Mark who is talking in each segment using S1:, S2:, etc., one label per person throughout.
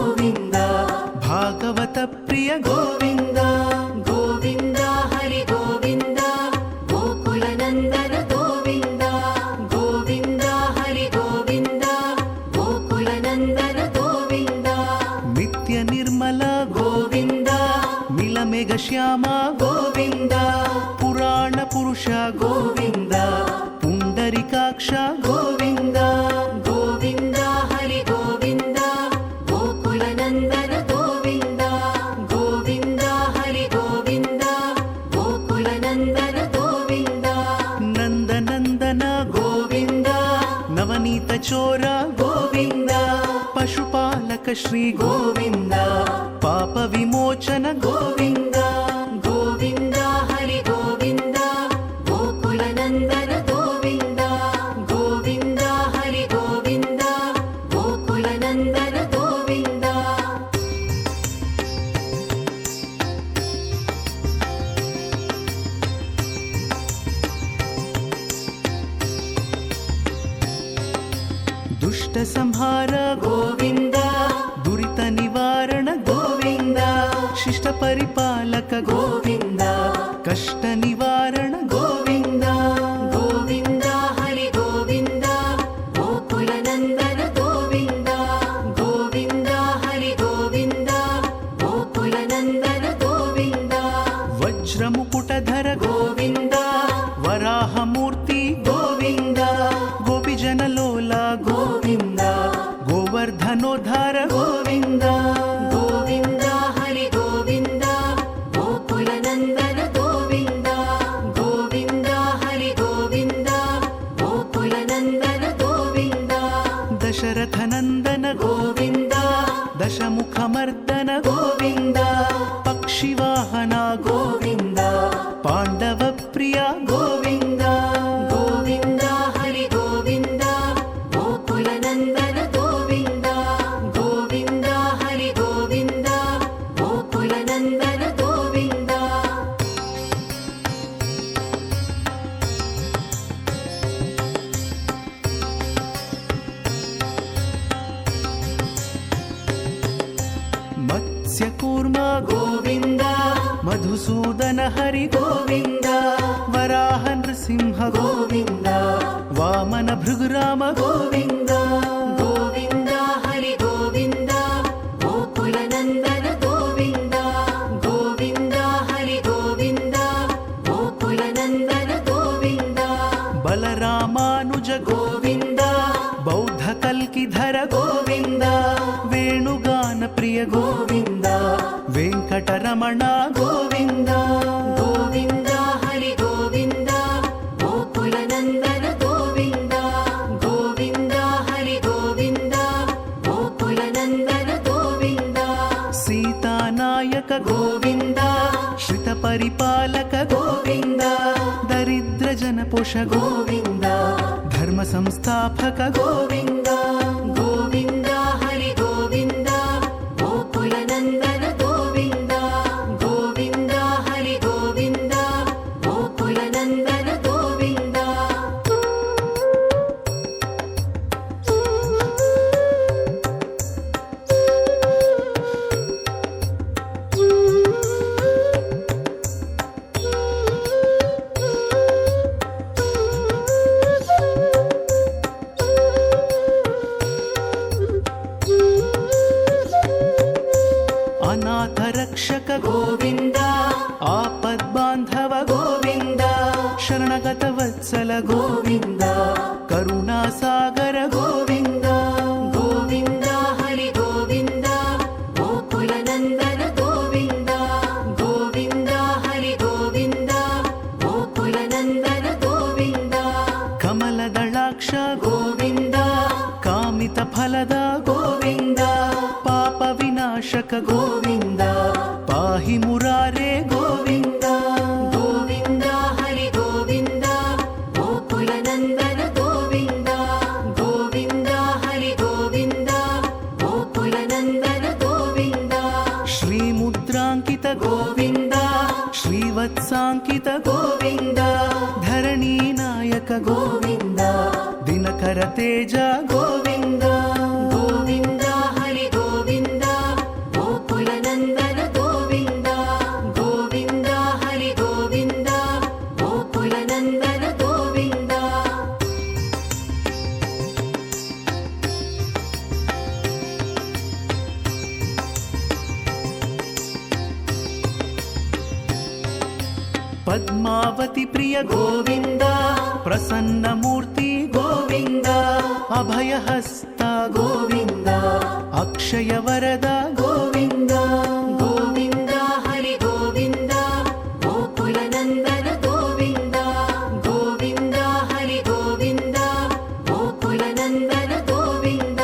S1: ಗೋವಿಂದ
S2: ಭಾಗವತ ಪ್ರಿಯ ಗೋವಿಂದ
S1: ಗೋವಿಂದ ಹರಿ ಗೋವಿಂದ ಗೋಕುಲ ನಂದನ ಗೋವಿಂದ ಗೋವಿಂದ ಹರಿ ಗೋವಿಂದ ಗೋಕುಲ ನಂದನ ಗೋವಿಂದ
S2: ನಿತ್ಯ ನಿರ್ಮಲ
S1: ಗೋವಿಂದ
S2: ಮಿಲಮೆಘ ಶ್ಯಾಮ
S1: ಗೋವಿಂದ
S2: ಪುರಾಣ ಪುರುಷ
S1: ಗೋವಿಂದ
S2: ಪುಂಡರಿಕಾಕ್ಷ
S1: ಗೋವಿಂದ ಗೋವಿಂದ ಹರಿ ಗೋವಿಂದ ಗೋಕುಲ ನಂದನ ಗೋವಿಂದ ಗೋವಿಂದ ಹರಿ ಗೋವಿಂದ ಗೋಕುಲ ನಂದನ ಗೋವಿಂದ
S2: ನಂದನಂದನ
S1: ಗೋವಿಂದ
S2: ನವನೀತ ಚೋರ
S1: ಗೋವಿಂದ
S2: ಪಶುಪಾಲಕ ಶ್ರೀ
S1: ಗೋವಿಂದ
S2: ಪಾಪ ವಿಮೋಚನ
S1: ಗೋವಿಂದ ಗೋವಿಂದ ಹರಿ ಗೋವಿಂದ ಗೋಕುಲ ನಂದನ ಗೋವಿಂದ ಗೋವಿಂದ ಹರಿ ಗೋವಿಂದ ಗೋಕುಲ ನಂದನ ಗೋವಿಂದ
S2: ದುಷ್ಟ ಸಂಹಾರ
S1: ಗೋವಿಂದ
S2: ದುರಿತ ನಿವಾರಣ
S1: ಗೋವಿಂದ
S2: ಶಿಷ್ಟ ಪರಿಪಾಲಕ
S1: ಗೋವಿಂದ
S2: ಕಷ್ಟ ನಿವಾರಣ
S1: ಗೋವಿಂದ ಗೋವಿಂದ ಹರಿ ಗೋವಿಂದ ಗೋಕುಲ ನಂದನ ಗೋವಿಂದ ಗೋವಿಂದ ಹರಿ ಗೋವಿಂದ ಗೋಕುಲ ನಂದನ ಗೋವಿಂದ
S2: ವಜ್ರ ಮುಕುಟಧರ
S1: ಗೋವಿಂದ
S2: ವರಾಹ ಮೂರ್ತಿ
S1: ಗೋವಿಂದ
S2: ಗೋಪಿಜನ ಲೋಲ
S1: ಗೋವಿಂದ
S2: ಗೋವರ್ಧನೋದ್ಧಾರ
S1: ಗೋವಿಂದ ಗೋವಿಂದ ಹರಿ ಗೋವಿಂದ ಗೋಕುಲ ನಂದನ ಗೋವಿಂದ ಗೋವಿಂದ ಹರಿ ಗೋವಿಂದ ಗೋಕುಲ ನಂದನ ಗೋವಿಂದ
S2: ದಶರಥ ನಂದನ
S1: ಗೋವಿಂದ
S2: ದಶಮುಖ ಮರ್ದನ
S1: ಗೋವಿಂದ
S2: ಪಕ್ಷಿವಾಹನ
S1: ಗೋವಿಂದ
S2: ಪಾಂಡವ ಪ್ರಿಯ
S1: ಗೋವಿಂದ ಗೋವಿಂದ ಹರಿ ಗೋವಿಂದ ಗೋಕುಲ ನಂದನ ಗೋವಿಂದ ಗೋವಿಂದ ಹರಿ ಗೋವಿಂದ ಗೋಕುಲ ನಂದನ ಗೋವಿಂದ
S2: ಮತ್ಸ್ಯ ಕೂರ್ಮ
S1: ಗೋವಿಂದ
S2: ಮಧುಸೂದನ ಹರಿ
S1: ಗೋವಿಂದ
S2: ವರಾಹ ನೃಸಿಂಹ
S1: ಗೋವಿಂದ
S2: ವಾಮನ ಭೃಗುರಾಮ
S1: ಗೋವಿಂದ ಗೋವಿಂದ ಹರಿ ಗೋವಿಂದ ಗೋಕುಲ ನಂದನ ಗೋವಿಂದ ಗೋವಿಂದ ಹರಿ ಗೋವಿಂದ ಗೋಕುಲ ನಂದನ ಗೋವಿಂದ
S2: ಬಲರಾಮಾನುಜ
S1: ಗೋವಿಂದ
S2: ಬೌದ್ಧ ಕಲ್ಕಿಧರ
S1: ಗೋವಿಂದ
S2: ವೇಣುಗಾನ ಪ್ರಿಯ
S1: ಗೋವಿಂದ
S2: ವೆಂಕಟರಮಣ
S1: ಗೋವಿಂದ ಗೋವಿಂದ ಹರಿ ಗೋವಿಂದ ಗೋಕುಲ ನಂದನ ಗೋವಿಂದ ಗೋವಿಂದ ಹರಿ ಗೋವಿಂದ ಗೋಕುಲ ನಂದನ ಗೋವಿಂದ
S2: ಸೀತಾನಾಯಕ
S1: ಗೋವಿಂದ
S2: ಶ್ರಿತ ಪರಿಪಾಲಕ
S1: ಗೋವಿಂದ
S2: ದರಿದ್ರ ಜನ ಪೋಷ
S1: ಗೋವಿಂದ
S2: ಧರ್ಮ ಸಂಸ್ಥಾಪಕ
S1: ಗೋವಿಂದ ಗೋವಿಂದ ಹರಿ ಗೋವಿಂದ ಗೋಕುಲ ನಂದನ ಗೋವಿಂದ ಗೋವಿಂದ ಹರಿ ಗೋವಿಂದ ಗೋಕುಲ ನಂದನ ಗೋವಿಂದ
S2: ಅನಾಥ ರಕ್ಷಕ
S1: ಗೋವಿಂದ
S2: ಆಪದ್ ಬಾಂಧವ
S1: ಗೋವಿಂದ
S2: ಶರಣಗತ ವತ್ಸಲ
S1: ಗೋವಿಂದ
S2: ಕರುಣಾ ಸಾಗರ
S1: ಗೋವಿಂದ ಗೋವಿಂದ ಹರಿ ಗೋವಿಂದ ಗೋಕುಲ ನಂದನ ಗೋವಿಂದ ಗೋವಿಂದ ಹರಿ ಗೋವಿಂದ ಗೋಕುಲ ನಂದನ ಗೋವಿಂದ
S2: ಕಮಲದಳಾಕ್ಷ
S1: ಗೋವಿಂದ
S2: ಕಾಮಿತ ಫಲದ
S1: ಗೋವಿಂದ
S2: ಪಾಪ ವಿನಾಶಕ
S1: ಗೋವಿಂದ
S2: ಪಾಹಿ ಮುರಾರೇ
S1: ಗೋವಿಂದ ಗೋವಿಂದ ಹರಿ ಗೋವಿಂದ ಗೋಕುಲ ನಂದನ ಗೋವಿಂದ ಗೋವಿಂದ ಹರಿ ಗೋವಿಂದ ಗೋಕುಲ ನಂದನ ಗೋವಿಂದ
S2: ಶ್ರೀ ಮುದ್ರಾಂಕಿತ
S1: ಗೋವಿಂದ
S2: ಶ್ರೀವತ್ಸಾಂಕಿತ
S1: ಗೋವಿಂದ
S2: ಧರಣಿ ನಾಯಕ
S1: ಗೋವಿಂದ
S2: ದಿನಕರ ತೇಜ
S1: ಗೋವಿಂದ ಗೋವಿಂದ ಹರಿ ಗೋವಿಂದ
S2: पद्मावती प्रिय
S1: गोविन्द
S2: प्रसन्नमूर्ति
S1: गोविन्द
S2: अभयहस्ता
S1: गोविन्द
S2: अक्षयवरदा
S1: गोविन्द गोविन्द हरि गोविन्द गोकुलनन्दन गोविन्द गोविन्द हरि गोविन्द गोकुलनन्दन गोविन्द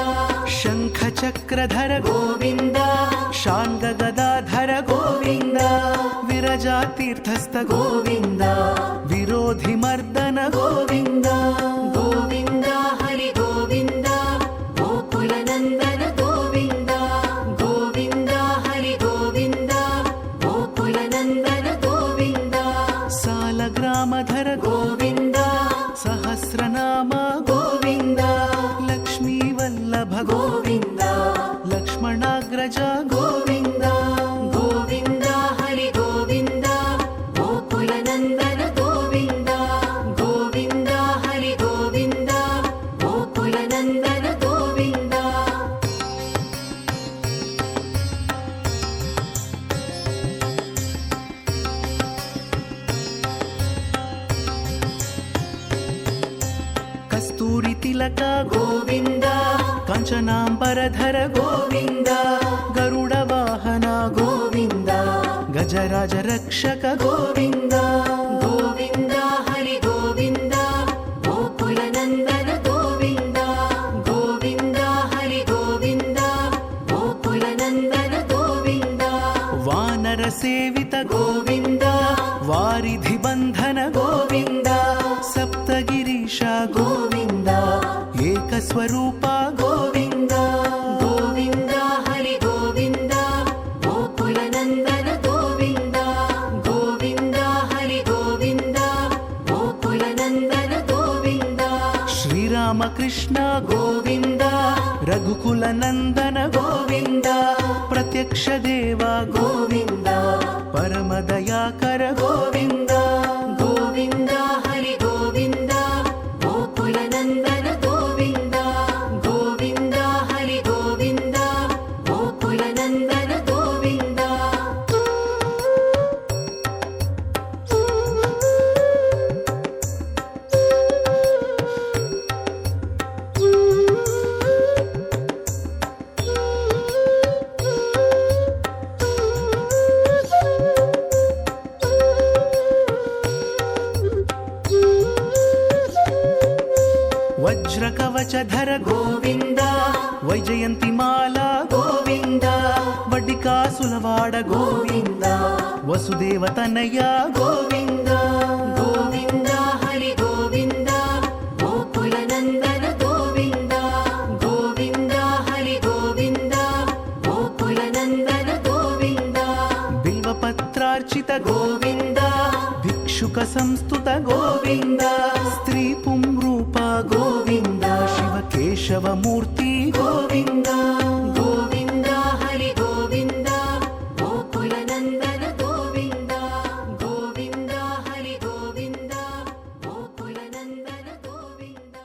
S2: शङ्खचक्रधर
S1: गोविन्द
S2: शाङ्गगदाधर
S1: गोविन्द
S2: विरजातीर्थस्थ
S1: गोविन्द
S2: विरोधिमर्दन
S1: गोविन्द गोविन्द हरि गोविन्द गोकुलनन्दन गोविन्द गोविन्द हरि गोविन्द गोकुलनन्दन गोविन्द
S2: सालग्रामधर
S1: गोविन्द
S2: सहस्रनाम
S1: गोविन्द
S2: लक्ष्मीवल्लभ
S1: गोविन्द
S2: लक्ष्मणाग्रज
S1: गोविन्द गोविन्द हरि गोविन्द गोकुलनन्दन गोविन्द गोविन्द हरि गोविन्द गोकुलनन्दन गोविन्द
S2: कस्तूरि तिलक
S1: गोविन्द
S2: काञ्चनाम्बरधर
S1: गोविन्द
S2: गरुडवाहन
S1: गोविन्द
S2: गजराज रक्षक
S1: गोविन्द गोविन्द हरि गोविन्द गोकुलनन्दन गोविन्द गोविन्द हरि गोविन्द गोकुलनन्दन गोविन्द
S2: वानर सेवित
S1: गोविन्द
S2: वारिधिबन्धन
S1: गोविन्द
S2: सप्तगिरीश
S1: गोविन्द
S2: एकस्वरूप
S1: गोविन्द गोविन्द हरि गोविन्द गोकुलनन्दन गोविन्द गोविन्द हरि गोविन्द गोकुलनन्दन गोविन्द
S2: श्रीरामकृष्ण
S1: गोविन्द
S2: रघुकुलनन्दन
S1: गोविन्द
S2: प्रत्यक्ष देव
S1: गोविन्द
S2: परमदयाकर
S1: गोविन्द गोविन्द हरि गोविन्द गोकुलनन्दन गोविन्द गोविन्द हरि गोविन्द गोकुलनन्दन गोविन्द
S2: वज्रकवचधर
S1: गोविन्द
S2: वैजयन्तिमाला
S1: गोविन्द
S2: वड्डिकासुलवाड
S1: गोविन्द
S2: वसुदेवतनया
S1: गोविन्द गोविन्द हरि गोविन्द गोकुलनन्दन गोविन्द गोविन्द हरि गोविन्द गोकुलनन्दन गोविन्द
S2: बिल्वपत्रार्चित
S1: गोविन्द
S2: भिक्षुक संस्तुत
S1: गोविन्द
S2: स्त्री पुंरूप
S1: गोविन्द
S2: शिवकेशवमूर्ति
S1: गोविन्द गोविन्द हरि गोविन्द गोकुलनन्दन गोविन्द गोविन्द हरि गोविन्द गोकुलनन्दन गोविन्द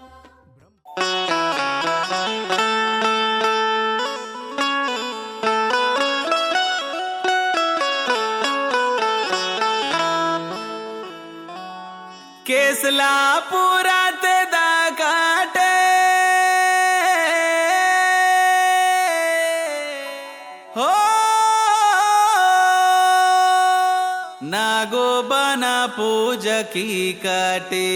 S3: केसला पुरात दाकाटे हो नागो बना पूजकी काटे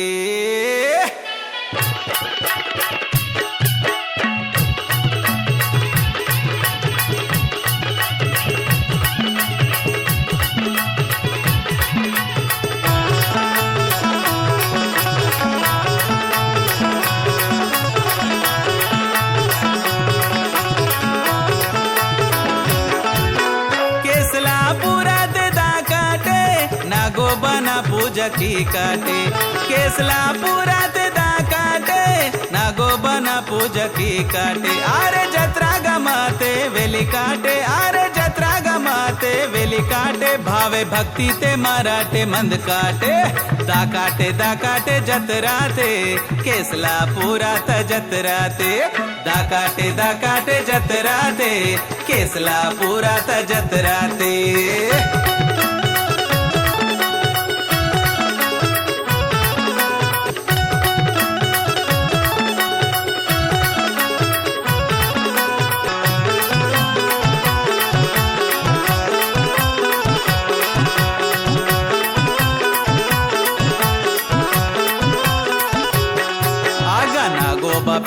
S3: बना पूजकी काटे केसला पुरात दा काटे नागो बना पूजकी काटे आरे जत्रा गमाते वेली काटे आरे जत्रा गमाते वेली काटे भावे भक्ति ते मराठे मंद काटे दा काटे जतराते केसला पुरात जतराते दा काटे जतराते केसला पुरात जतराते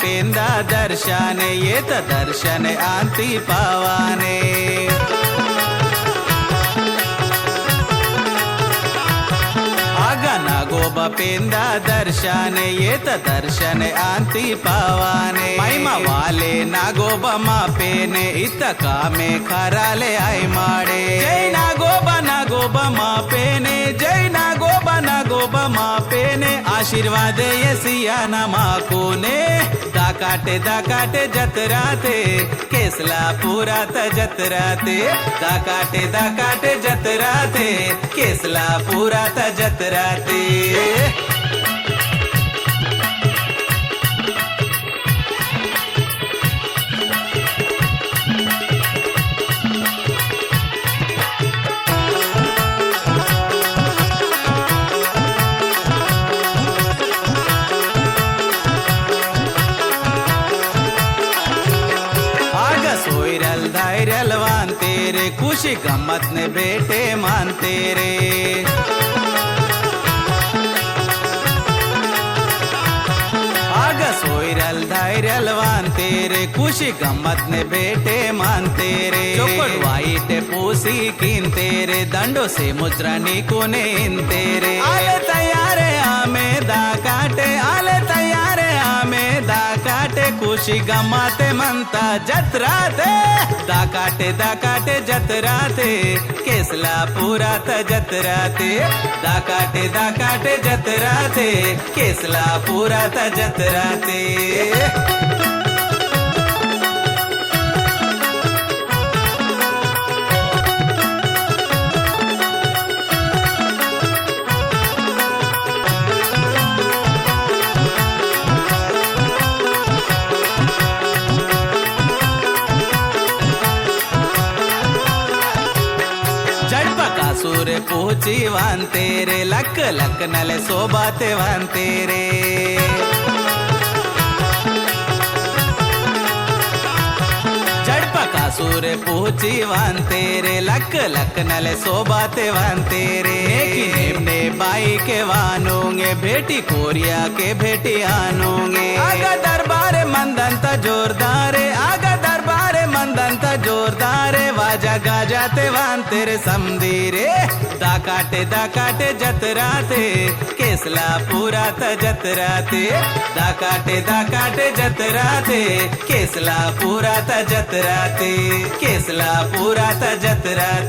S3: पेंदा दर्शने येत दर्शन आंती पावाने नागोबा पेंदा दर्शन येत दर्शन आंती पावाने महिमा वाले नागोबा मापेने इत कामे खराले आई माडे जय नागोबा नागोबा मापेने जय नागोबा मापेने आशीर्वाद यसिया नमाकोने दाकाटे जतराते केसला पुरात जतराते दाकाटे जतराते केसला पुरात जतराते धैर्यल वानते रे खुशी गम्मत ने बेटे मानते रे आग सोयरल धैर्यल वानते रे खुशी गम्मत ने बेटे मानते रे चौकट वाइट पूसी कीनते रे दंडो से मुद्रा निकोने इंते रे आले तैयारे आमे दा काटे आले तैयारे आमे दा काटे खुशी गमाते मनता जतराते दाकाटे जतराते केसला पुरात जतराते दाकाटे जतराते केसला पुरात जतराते सूर पूची वानते रे लक लक नले सोबाते वानते रे जड़पका सूर पूची वानते रे लक लक नले सोबाते वानते रे ने बाई के वानोंगे बेटी कोरिया के बेटी आनोंगे आगा दरबारे मंदंत जोरदारे आगा दरबारे मंदंत जोरदारे वाजा गाजाते वानते रे समदीरे दाकाटे जतराते केसला पुरात जतराते दाकाटे जतराते केसला पुरात जतराते केसला पुरात जतराते